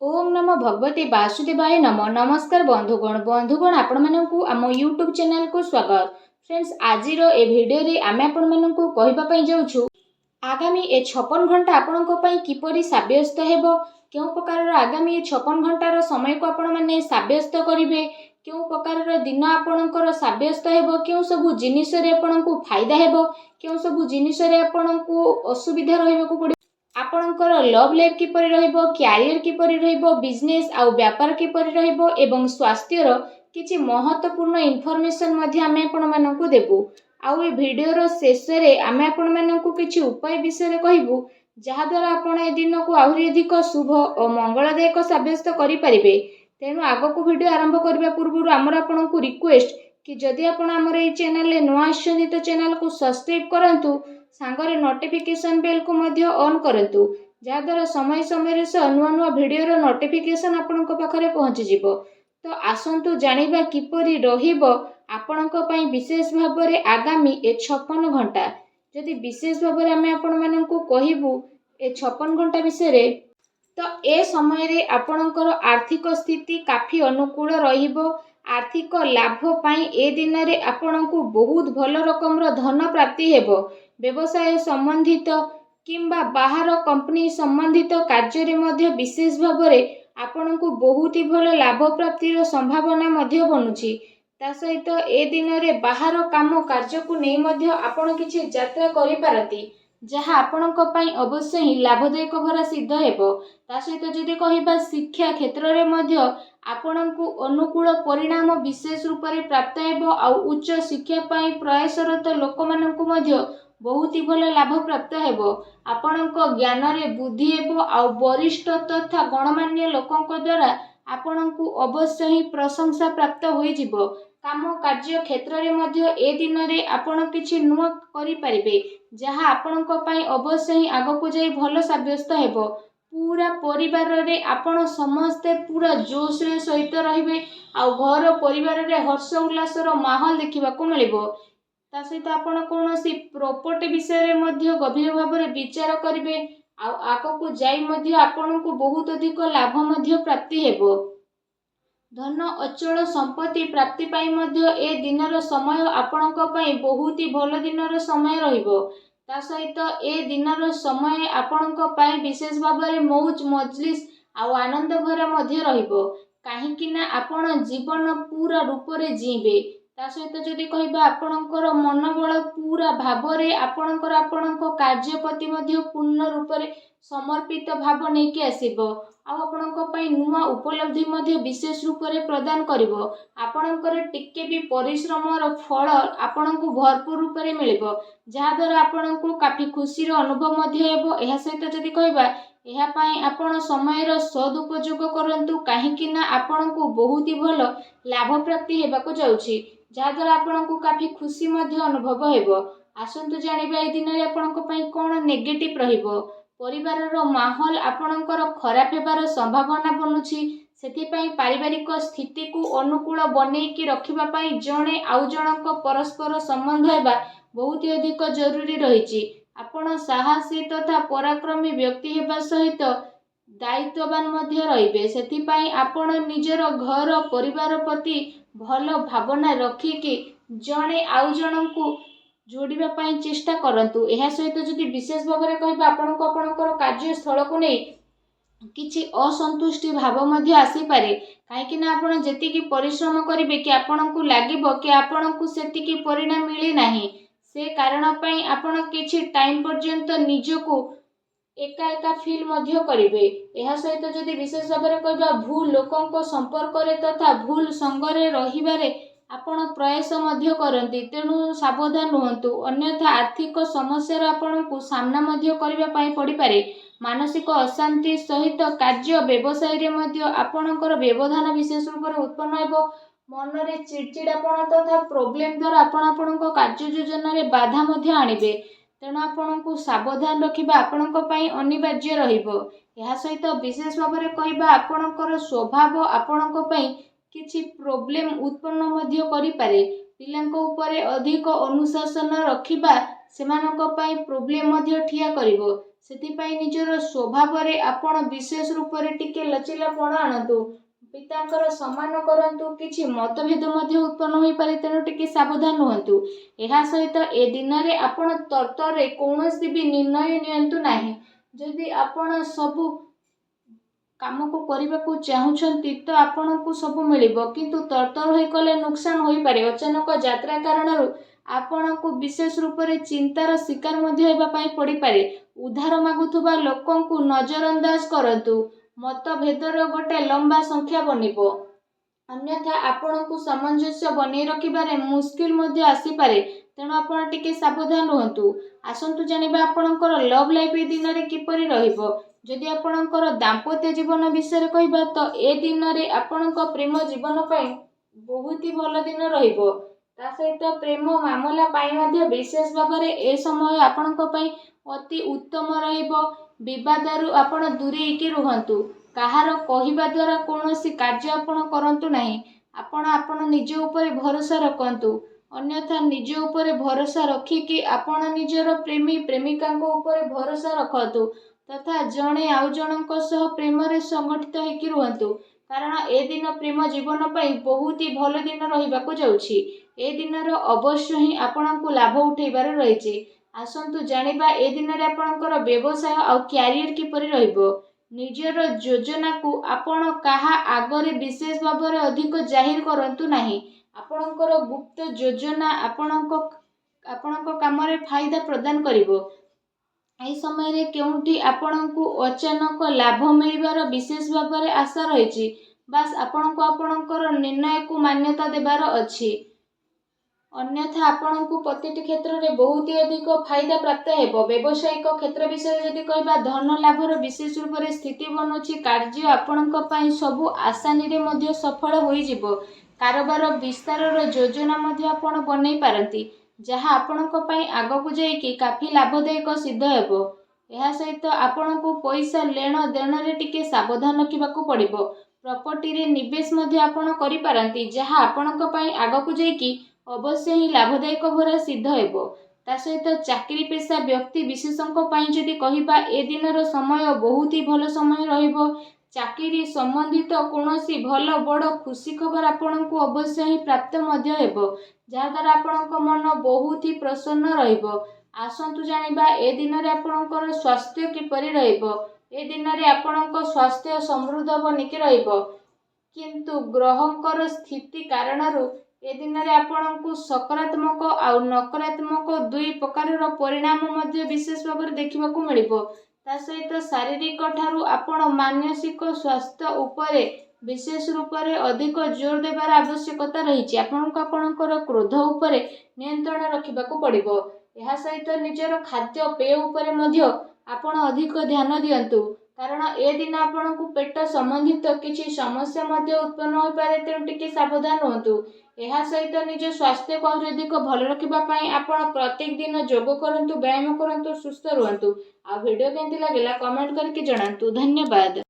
ओम नमो भगवते वासुदेवाय नमो। नमस्कार बंधुगण आपण मानकु आम यूट्यूब चैनल को स्वागत। फ्रेंड्स आज ए भिडियो रे आमे आपण मानकु कहिबा पई जाउछु आगामी ए 56 घंटा आपण को पई किपरि साब्यस्त हेबो, केउ प्रकार आगामी 56 घंटार समय को आपण माने साब्यस्त करिवे, केउ प्रकार दिन आपणकर साब्यस्त हेबो, केउ सबु जिनिस रे आपणकु फायदा हेबो, केउ सबु जिनिस रे आपणकु असुविधा रहइबो पड़े, आपणकर लव लाइफ किपरि रहइबो, कैरियर किपरि रहइबो, बिजनेस आउ व्यापार किपरि रहइबो एवं स्वास्थ्यर किछि महत्वपूर्ण इन्फॉर्मेशन मध्ये आमे आपण मानकु देबु। आउ ए वीडियो रो शेष रे आमे आपण मानकु किछि उपाय विषय कहबू जहा द्वारा आपण ए दिन को आहुरी अधिक शुभ और मंगलदायक साब्यस्त करि परिबे। तेनु आगो को वीडियो आरंभ करबा पूर्व आमर आपनकु रिक्वेस्ट कि जदि आपण आमर ए चैनल ले नुआ आछन तो चैनल को सब्सक्राइब करंतु, सांगरे नोटिफिकेशन बेल को मध्य ऑन करंतु, जहा द्वारा समय समय रे नुआ नुआ वीडियो रो नोटिफिकेशन आपनक पाखरे पहुंची जिवो। तो आसंतु जानिबा किपरि रहिबो आपनक पई विशेष भाबरे आगामी ए 56 घंटा। जदि विशेष भाबरे आमे आपण मानकु कहिबू ए 56 घंटा विषय रे, तो ए समय रे आपणकर आर्थिक स्थिति काफी अनुकूल रहिबो। आर्थिक लाभ पाई ए दिन रे आपणकु बहुत भल रकम धन प्राप्ति हेबो। व्यवसाय संबंधित किंबा बाहर कंपनी संबंधित कार्य रे मध्य विशेष भाबरे आपणकु बहुत ही भल लाभ प्राप्ति रो संभावना मध्य बनुची। ता सहित ए दिन रे बाहर काम कार्य को नै मध्य आपण किछि यात्रा करि पारती, जहा आपणक पई अवश्य ही लाभदायक भरा सिद्ध हेबो। ता सहित जदि कहिबा शिक्षा क्षेत्र रे मध्य आपणकु अनुकूल परिणाम विशेष रूप रे प्राप्त हेबो। आउ उच्च शिक्षा पई प्रयासरत लोक मानकु मध्य बहुत ही भल लाभ प्राप्त हेबो। आपणक ज्ञान रे बुद्धि हेबो। आउ वरिष्ठ तथा गणमान्य लोकंक द्वारा आपणकु अवश्य ही प्रशंसा प्राप्त होई जिवो। काम कार्य क्षेत्र रे मध्य ए दिन रे आपण किछि नुआ करि परिबे, जहा आपणक पई अवश्य ही आगकु जाई भल साब्यस्त हेबो। पूरा परिवार रे आपण समस्ते पूरा जोश रे सहित रहिबे। आउ घर परिवार रे हर्ष उल्लास रो माहौल देखिबा को मिलिबो। ता सहित आपण कोनोसी प्रॉपर्टी विषय रे मध्य गभीर भाव रे विचार करिवे। आउ आगकु जाई मध्य आपणकु बहुत अधिक लाभ मध्य प्राप्ति हेबो। धन अचल संपत्ति प्राप्ति पाई मध्य ए दिनर समय आपणक पई बहुत ही भल दिनर समय रहिबो। ता सहित ए दिनर समय आपणक पई विशेष भाव रे मौज मजलिस आउ आनंद भरा मध्य रहिबो, काहे कि ना आपण जीवन पूरा रूप रे जीबे। ता सहित जदि कहिबा आपणकर मनोबल पूरा भाव रे आपणक कार्य प्रति मध्य पूर्ण रूप रे समर्पित भाव नै कि आसीबो। आ आपणक पई नुआ उपलब्धि मध्य विशेष रूप रे प्रदान करिवो। आपणकर टिके भी परिश्रम रो फल आपणकु भरपूर रूप रे मिलिबो, जहा द्वारा आपणकु काफी खुशी रो अनुभव मध्य हेबो। एहा सहित जदि कहिबा एहा पई आपण समय रो सदुपयोग करंतु, काहे कि ना आपणकु बहुत ही भल लाभ प्राप्ति हेबाको जाउछि, जहा द्वारा आपणकु काफी खुशी मध्य अनुभव हेबो। आसंतु जानिबा ए दिन रे आपणक पई कोन नेगेटिव रहिबो। परिवार रो माहौल आपणकर खराब हेबार संभावना बनुछि, सेति पई पारिवारिक स्थिति को अनुकूल बनै कि रखिबा पई जणे आउ जनक परस्पर संबंध हेबा बहुत अधिक जरूरी रहिछि। आपण साहसी तथा पराक्रमी व्यक्ति हेबा सहित दायित्ववान मध्य रहिबे। सेति पई आपण निजर घर परिवार प्रति भल भावना रखि कि जणे आउ जनकु जोड़िबा पई चेष्टा करंतु। एहा सहित जदि विशेष भाव रे कहिबा आपणकर कार्यस्थल को नै किछि असंतुष्टि भाव मध्य आसी पारे, काहे कि ना आपण जेतिकी परिश्रम करिवे कि आपणकु लागिबो कि आपणकु सेतिकी परिणाम मिली नाही। से कारण पई आपण किछि टाइम पर्यंत निजको एका एका फील मध्य करिवे। एहा सहित जदि विशेष भाव रे कहिबा भूल लोकंक संपर्क रे तथा भूल संग रे रहिबारे आपण प्रयास मध्य करंती, तेणु सावधान रुहंतु, अन्यथा आर्थिक समस्या आपणकु सामना मध्य करिबा पई पड़ी पारे। मानसिक अशांति सहित कार्य व्यवसाय रे मध्य आपणकर व्यवधान विशेष रूप रे उत्पन्न हेबो। मन रे चिड़चिड़ापन तथा प्रॉब्लम द्वारा आपणक कार्य योजना रे बाधा मध्य आनिबे, तेणु आपणकु सावधान रखिबा आपणक पई अनिवार्य रहिबो। एहा सहित विशेष भाव रे कहिबा आपणकर स्वभाव आपणक पई किछि प्रॉब्लम उत्पन्न मध्य करि पारे। पिलांक उपरे अधिक अनुशासन रखिबा सेमानक पई प्रॉब्लम मध्य ठिया करिवो। ସେଥିପାଇଁ ନିଜର ସ୍ୱଭାବରେ ଆପଣ ବିଶେଷ ରୂପରେ ଟିକେ ଲଚିଲାପଣ ଆଣନ୍ତୁ। ପିତାଙ୍କର ସମ୍ମାନ କରନ୍ତୁ। କିଛି ମତଭେଦ ମଧ୍ୟ ଉତ୍ପନ୍ନ ହୋଇପାରେ, ତେଣୁ ଟିକେ ସାବଧାନ ରୁହନ୍ତୁ। ଏହା ସହିତ ଏ ଦିନରେ ଆପଣ ତରତରରେ କୌଣସି ବି ନିର୍ଣ୍ଣୟ ନିଅନ୍ତୁ ନାହିଁ। ଯଦି ଆପଣ ସବୁ କାମକୁ କରିବାକୁ ଚାହୁଁଛନ୍ତି ତ ଆପଣଙ୍କୁ ସବୁ ମିଳିବ, କିନ୍ତୁ ତରତର ହୋଇ କଲେ ନୁକସାନ ହୋଇପାରେ। ଅଚାନକ ଯାତ୍ରା କାରଣରୁ ଆପଣଙ୍କୁ ବିଶେଷ ରୂପରେ ଚିନ୍ତାର ଶିକାର ମଧ୍ୟ ହେବା ପାଇଁ ପଡ଼ିପାରେ। ଉଦ୍ଧାର ମାଗୁଥିବା ଲୋକଙ୍କୁ ନଜରଅନ୍ଦାଜ କରନ୍ତୁ। ମତଭେଦର ଗୋଟେ ଲମ୍ବା ସଂଖ୍ୟା ବନିବ, ଅନ୍ୟଥା ଆପଣଙ୍କୁ ସାମଞ୍ଜସ୍ୟ ବନେଇ ରଖିବାରେ ମୁସ୍କିଲ ମଧ୍ୟ ଆସିପାରେ, ତେଣୁ ଆପଣ ଟିକେ ସାବଧାନ ରୁହନ୍ତୁ। ଆସନ୍ତୁ ଜାଣିବା ଆପଣଙ୍କର ଲଭ୍ ଲାଇଫ୍ ଏ ଦିନରେ କିପରି ରହିବ। ଯଦି ଆପଣଙ୍କର ଦାମ୍ପତ୍ୟ ଜୀବନ ବିଷୟରେ କହିବା ତ ଏ ଦିନରେ ଆପଣଙ୍କ ପ୍ରେମ ଜୀବନ ପାଇଁ ବହୁତ ହି ଭଲ ଦିନ ରହିବ। ତା ସହିତ ପ୍ରେମ ମାମଲା ପାଇଁ ମଧ୍ୟ ବିଶେଷ ଭାବରେ ଏ ସମୟ ଆପଣଙ୍କ ପାଇଁ ଅତି ଉତ୍ତମ ରହିବ। ବିବାଦରୁ ଆପଣ ଦୂରେଇକି ରୁହନ୍ତୁ। କାହାର କହିବା ଦ୍ୱାରା କୌଣସି କାର୍ଯ୍ୟ ଆପଣ କରନ୍ତୁ ନାହିଁ। ଆପଣ ନିଜ ଉପରେ ଭରସା ରଖନ୍ତୁ, ଅନ୍ୟଥା ନିଜ ଉପରେ ଭରସା ରଖିକି ଆପଣ ନିଜର ପ୍ରେମୀ ପ୍ରେମିକାଙ୍କ ଉପରେ ଭରସା ରଖନ୍ତୁ ତଥା ଜଣେ ଆଉ ଜଣଙ୍କ ସହ ପ୍ରେମରେ ସଂଗଠିତ ହେଇକି ରୁହନ୍ତୁ, କାରଣ ଏ ଦିନ ପ୍ରେମ ଜୀବନ ପାଇଁ ବହୁତ ହି ଭଲ ଦିନ ରହିବାକୁ ଯାଉଛି। ଏ ଦିନର ଅବଶ୍ୟ ହିଁ ଆପଣଙ୍କୁ ଲାଭ ଉଠେଇବାର ରହିଛି। ଆସନ୍ତୁ ଜାଣିବା ଏ ଦିନରେ ଆପଣଙ୍କର ବ୍ୟବସାୟ ଆଉ କ୍ୟାରିୟର କିପରି ରହିବ। ନିଜର ଯୋଜନାକୁ ଆପଣ କାହା ଆଗରେ ବିଶେଷ ଭାବରେ ଅଧିକ ଜାହିର କରନ୍ତୁ ନାହିଁ। ଆପଣଙ୍କର ଗୁପ୍ତ ଯୋଜନା ଆପଣଙ୍କ କାମରେ ଫାଇଦା ପ୍ରଦାନ କରିବ। ଏହି ସମୟରେ କେଉଁଠି ଆପଣଙ୍କୁ ଅଚାନକ ଲାଭ ମିଳିବାର ବିଶେଷ ଭାବରେ ଆଶା ରହିଛି। ବାସ୍ ଆପଣଙ୍କୁ ଆପଣଙ୍କର ନିର୍ଣ୍ଣୟକୁ ମାନ୍ୟତା ଦେବାର ଅଛି, ଅନ୍ୟଥା ଆପଣଙ୍କୁ ପ୍ରତିଟି କ୍ଷେତ୍ରରେ ବହୁତ ଅଧିକ ଫାଇଦା ପ୍ରାପ୍ତ ହେବ। ବ୍ୟବସାୟିକ କ୍ଷେତ୍ର ବିଷୟରେ ଯଦି କହିବା, ଧନ ଲାଭର ବିଶେଷ ରୂପରେ ସ୍ଥିତି ବନୁଛି। କାର୍ଯ୍ୟ ଆପଣଙ୍କ ପାଇଁ ସବୁ ଆସାନୀରେ ମଧ୍ୟ ସଫଳ ହୋଇଯିବ। କାରବାର ବିସ୍ତାରର ଯୋଜନା ମଧ୍ୟ ଆପଣ ବନେଇ ପାରନ୍ତି, ଯାହା ଆପଣଙ୍କ ପାଇଁ ଆଗକୁ ଯାଇକି କାଫି ଲାଭଦାୟକ ସିଦ୍ଧ ହେବ। ଏହା ସହିତ ଆପଣଙ୍କୁ ପଇସା ନେଣ ଦେଣରେ ଟିକେ ସାବଧାନ ରଖିବାକୁ ପଡ଼ିବ। ପ୍ରପର୍ଟିରେ ନିବେଶ ମଧ୍ୟ ଆପଣ କରିପାରନ୍ତି, ଯାହା ଆପଣଙ୍କ ପାଇଁ ଆଗକୁ ଯାଇକି ଅବଶ୍ୟ ହିଁ ଲାଭଦାୟକ ଭରା ସିଦ୍ଧ ହେବ। ତା ସହିତ ଚାକିରି ପେଶା ବ୍ୟକ୍ତି ବିଶେଷଙ୍କ ପାଇଁ ଯଦି କହିବା, ଏ ଦିନର ସମୟ ବହୁତ ହି ଭଲ ସମୟ ରହିବ। ଚାକିରି ସମ୍ବନ୍ଧିତ କୌଣସି ଭଲ ବଡ଼ ଖୁସି ଖବର ଆପଣଙ୍କୁ ଅବଶ୍ୟ ହିଁ ପ୍ରାପ୍ତ ମଧ୍ୟ ହେବ, ଯାହାଦ୍ୱାରା ଆପଣଙ୍କ ମନ ବହୁତ ହି ପ୍ରସନ୍ନ ରହିବ। ଆସନ୍ତୁ ଜାଣିବା ଏ ଦିନରେ ଆପଣଙ୍କର ସ୍ୱାସ୍ଥ୍ୟ କିପରି ରହିବ। ଏ ଦିନରେ ଆପଣଙ୍କ ସ୍ୱାସ୍ଥ୍ୟ ସମୃଦ୍ଧ ବନିକି ରହିବ, କିନ୍ତୁ ଗ୍ରହଙ୍କର ସ୍ଥିତି କାରଣରୁ ଏ ଦିନରେ ଆପଣଙ୍କୁ ସକାରାତ୍ମକ ଆଉ ନକାରାତ୍ମକ ଦୁଇ ପ୍ରକାରର ପରିଣାମ ମଧ୍ୟ ବିଶେଷ ଭାବରେ ଦେଖିବାକୁ ମିଳିବ। ତା ସହିତ ଶାରୀରିକ ଠାରୁ ଆପଣ ମାନସିକ ସ୍ୱାସ୍ଥ୍ୟ ଉପରେ ବିଶେଷ ରୂପରେ ଅଧିକ ଜୋର ଦେବାର ଆବଶ୍ୟକତା ରହିଛି। ଆପଣଙ୍କୁ ଆପଣଙ୍କର କ୍ରୋଧ ଉପରେ ନିୟନ୍ତ୍ରଣ ରଖିବାକୁ ପଡ଼ିବ। ଏହା ସହିତ ନିଜର ଖାଦ୍ୟପେୟ ଉପରେ ମଧ୍ୟ ଆପଣ ଅଧିକ ଧ୍ୟାନ ଦିଅନ୍ତୁ, କାରଣ ଏ ଦିନ ଆପଣଙ୍କୁ ପେଟ ସମ୍ବନ୍ଧିତ କିଛି ସମସ୍ୟା ମଧ୍ୟ ଉତ୍ପନ୍ନ ହୋଇପାରେ, ତେଣୁ ଟିକେ ସାବଧାନ ରୁହନ୍ତୁ। ଏହା ସହିତ ନିଜ ସ୍ୱାସ୍ଥ୍ୟକୁ ଆହୁରି ଅଧିକ ଭଲ ରଖିବା ପାଇଁ ଆପଣ ପ୍ରତ୍ୟେକ ଦିନ ଯୋଗ କରନ୍ତୁ, ବ୍ୟାୟାମ କରନ୍ତୁ, ସୁସ୍ଥ ରୁହନ୍ତୁ। ଆଉ ଭିଡ଼ିଓ କେମିତି ଲାଗିଲା କମେଣ୍ଟ କରିକି ଜଣାନ୍ତୁ। ଧନ୍ୟବାଦ।